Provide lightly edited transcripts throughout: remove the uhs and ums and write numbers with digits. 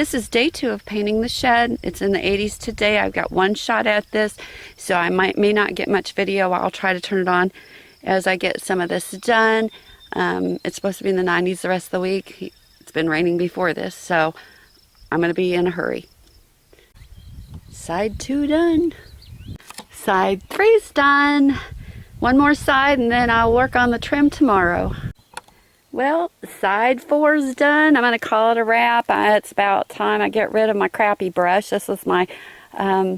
This is day 2 of painting the shed. It's in the 80s today. I've got one shot at this, so I may not get much video. I'll try to turn it on as I get some of this done. It's supposed to be in the 90s the rest of the week. It's been raining before this, so I'm going to be in a hurry. Side 2 done. Side 3's done. One more side and then I'll work on the trim tomorrow. Well, side 4's done. I'm going to call it a wrap. It's about time I get rid of my crappy brush. This was my my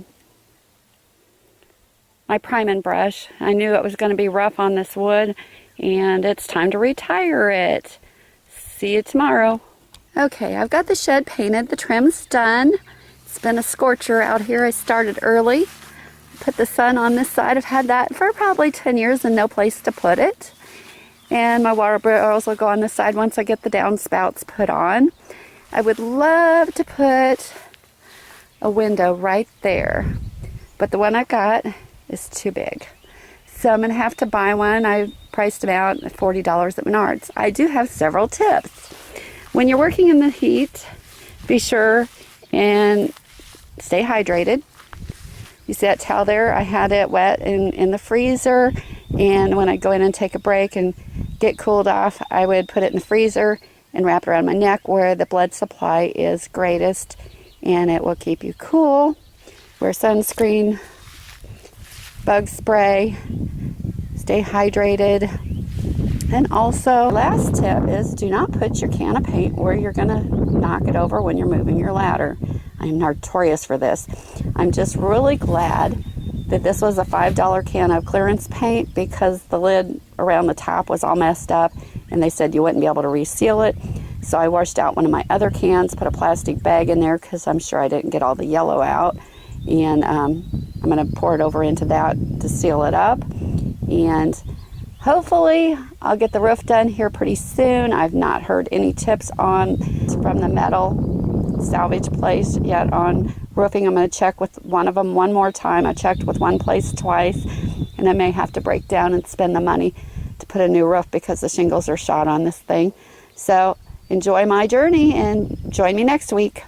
priming brush. I knew it was going to be rough on this wood, and it's time to retire it. See you tomorrow. Okay, I've got the shed painted. The trim's done. It's been a scorcher out here. I started early. Put the sun on this side. I've had that for probably 10 years and no place to put it. And my water barrels will go on this side once I get the downspouts put on. I would love to put a window right there, but the one I got is too big. So I'm going to have to buy one. I priced them out at $40 at Menards. I do have several tips. When you're working in the heat, be sure and stay hydrated. You see that towel there? I had it wet in the freezer, and when I go in and take a break and get cooled off, I would put it in the freezer and wrap it around my neck where the blood supply is greatest, and it will keep you cool. Wear sunscreen, bug spray, stay hydrated. And also, last tip is do not put your can of paint where you're going to knock it over when you're moving your ladder. I'm notorious for this. I'm just really glad that this was a $5 can of clearance paint, because the lid around the top was all messed up and they said you wouldn't be able to reseal it. So I washed out one of my other cans, put a plastic bag in there because I'm sure I didn't get all the yellow out, and I'm going to pour it over into that to seal it up. And hopefully I'll get the roof done here pretty soon. I've not heard any tips from the metal salvage place yet on roofing. I'm going to check with one of them one more time. I checked with one place twice, and I may have to break down and spend the money to put a new roof because the shingles are shot on this thing. So enjoy my journey and join me next week.